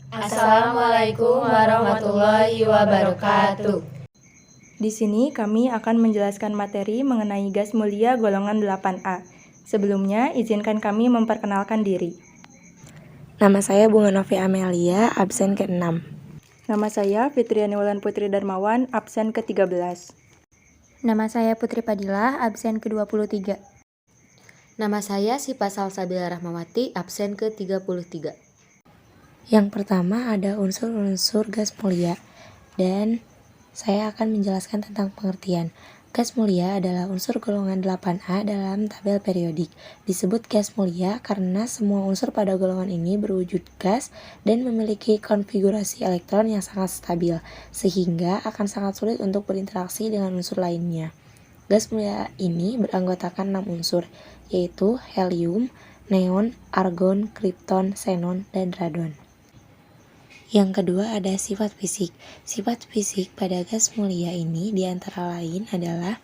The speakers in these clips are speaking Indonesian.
Assalamualaikum warahmatullahi wabarakatuh. Di sini kami akan menjelaskan materi mengenai gas mulia golongan 8A. Sebelumnya, izinkan kami memperkenalkan diri. Nama saya Bunga Novi Amelia, absen ke-6. Nama saya Fitriani Wulan Putri Darmawan, absen ke-13. Nama saya Putri Padilla, absen ke-23. Nama saya Sipa Salsabila Rahmawati, absen ke-33. Yang pertama ada unsur-unsur gas mulia, dan saya akan menjelaskan tentang pengertian. Gas mulia adalah unsur golongan 8A dalam tabel periodik. Disebut gas mulia karena semua unsur pada golongan ini berwujud gas dan memiliki konfigurasi elektron yang sangat stabil, sehingga akan sangat sulit untuk berinteraksi dengan unsur lainnya. Gas mulia ini beranggotakan 6 unsur, yaitu helium, neon, argon, kripton, xenon, dan radon. Yang kedua ada sifat fisik. Sifat fisik pada gas mulia ini diantara lain adalah: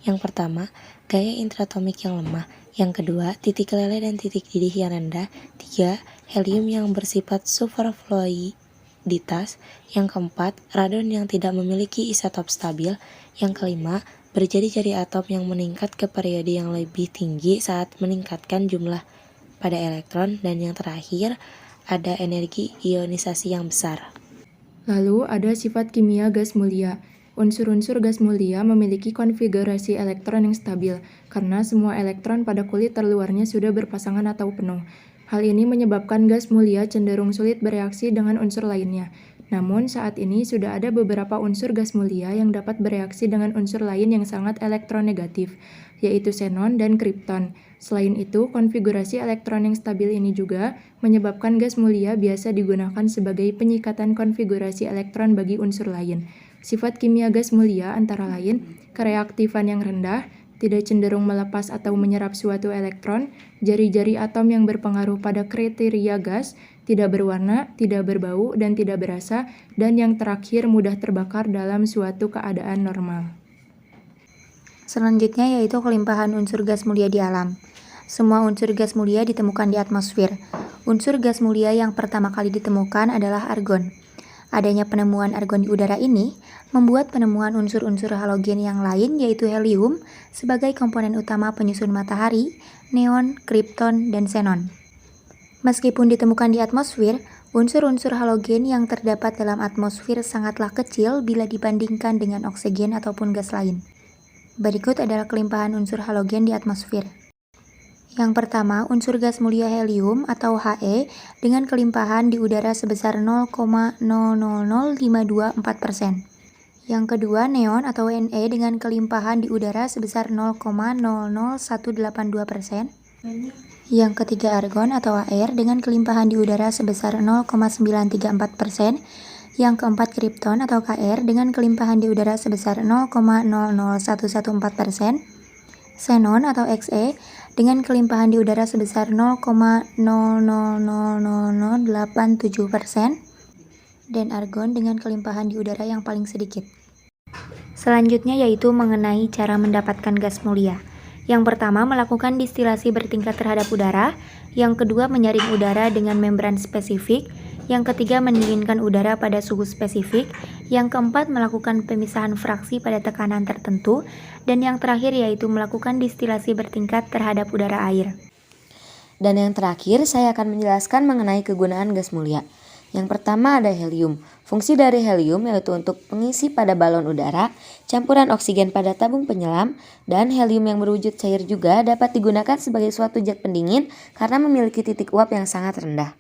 yang pertama, gaya intratomik yang lemah. Yang kedua, titik lele dan titik didih yang rendah. 3. Helium yang bersifat superfluiditas. Yang keempat, radon yang tidak memiliki isotop stabil. Yang kelima, berjari-jari atom yang meningkat ke periode yang lebih tinggi saat meningkatkan jumlah pada elektron. Dan yang terakhir, ada energi ionisasi yang besar. Lalu ada sifat kimia gas mulia. Unsur-unsur gas mulia memiliki konfigurasi elektron yang stabil, karena semua elektron pada kulit terluarnya sudah berpasangan atau penuh. Hal ini menyebabkan gas mulia cenderung sulit bereaksi dengan unsur lainnya. Namun saat ini sudah ada beberapa unsur gas mulia yang dapat bereaksi dengan unsur lain yang sangat elektronegatif, yaitu xenon dan kripton. Selain itu, konfigurasi elektron yang stabil ini juga menyebabkan gas mulia biasa digunakan sebagai penyikatan konfigurasi elektron bagi unsur lain. Sifat kimia gas mulia antara lain kereaktifan yang rendah, tidak cenderung melepas atau menyerap suatu elektron, jari-jari atom yang berpengaruh pada kriteria gas, tidak berwarna, tidak berbau, dan tidak berasa, dan yang terakhir mudah terbakar dalam suatu keadaan normal. Selanjutnya yaitu kelimpahan unsur gas mulia di alam. Semua unsur gas mulia ditemukan di atmosfer. Unsur gas mulia yang pertama kali ditemukan adalah argon. Adanya penemuan argon di udara ini membuat penemuan unsur-unsur halogen yang lain yaitu helium sebagai komponen utama penyusun matahari, neon, kripton, dan xenon. Meskipun ditemukan di atmosfer, unsur-unsur halogen yang terdapat dalam atmosfer sangatlah kecil bila dibandingkan dengan oksigen ataupun gas lain. Berikut adalah kelimpahan unsur halogen di atmosfer. Yang pertama, unsur gas mulia helium atau He dengan kelimpahan di udara sebesar 0,000524%. Yang kedua, neon atau Ne dengan kelimpahan di udara sebesar 0,00182%. Yang ketiga, argon atau Ar dengan kelimpahan di udara sebesar 0,934%. Yang keempat, kripton atau Kr dengan kelimpahan di udara sebesar 0,00114%. Xenon atau Xe dengan kelimpahan di udara sebesar 0,000087%, dan argon dengan kelimpahan di udara yang paling sedikit. Selanjutnya yaitu mengenai cara mendapatkan gas mulia. Yang pertama, melakukan distilasi bertingkat terhadap udara. Yang kedua, menyaring udara dengan membran spesifik. Yang ketiga, mendinginkan udara pada suhu spesifik. Yang keempat, melakukan pemisahan fraksi pada tekanan tertentu. Dan yang terakhir yaitu melakukan distilasi bertingkat terhadap udara air. Dan yang terakhir, saya akan menjelaskan mengenai kegunaan gas mulia. Yang pertama ada helium. Fungsi dari helium yaitu untuk pengisi pada balon udara, campuran oksigen pada tabung penyelam, dan helium yang berwujud cair juga dapat digunakan sebagai suatu zat pendingin karena memiliki titik uap yang sangat rendah.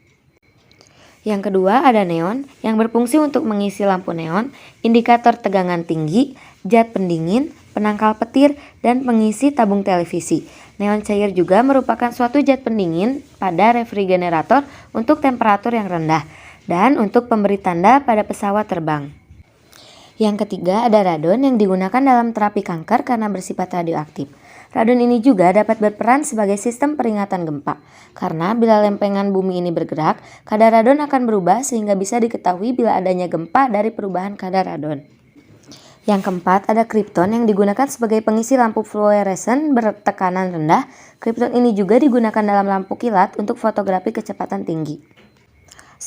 Yang kedua ada neon yang berfungsi untuk mengisi lampu neon, indikator tegangan tinggi, zat pendingin, penangkal petir, dan pengisi tabung televisi. Neon cair juga merupakan suatu zat pendingin pada refrigerator untuk temperatur yang rendah dan untuk pemberi tanda pada pesawat terbang. Yang ketiga ada radon yang digunakan dalam terapi kanker karena bersifat radioaktif. Radon ini juga dapat berperan sebagai sistem peringatan gempa, karena bila lempengan bumi ini bergerak, kadar radon akan berubah sehingga bisa diketahui bila adanya gempa dari perubahan kadar radon. Yang keempat ada kripton yang digunakan sebagai pengisi lampu fluoresen bertekanan rendah. Kripton ini juga digunakan dalam lampu kilat untuk fotografi kecepatan tinggi.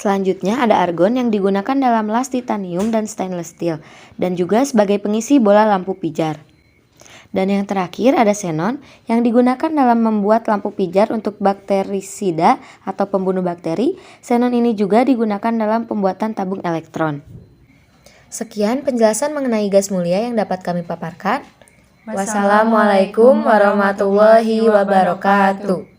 Selanjutnya ada argon yang digunakan dalam las titanium dan stainless steel dan juga sebagai pengisi bola lampu pijar. Dan yang terakhir ada xenon yang digunakan dalam membuat lampu pijar untuk bakterisida atau pembunuh bakteri. Xenon ini juga digunakan dalam pembuatan tabung elektron. Sekian penjelasan mengenai gas mulia yang dapat kami paparkan. Wassalamualaikum warahmatullahi wabarakatuh.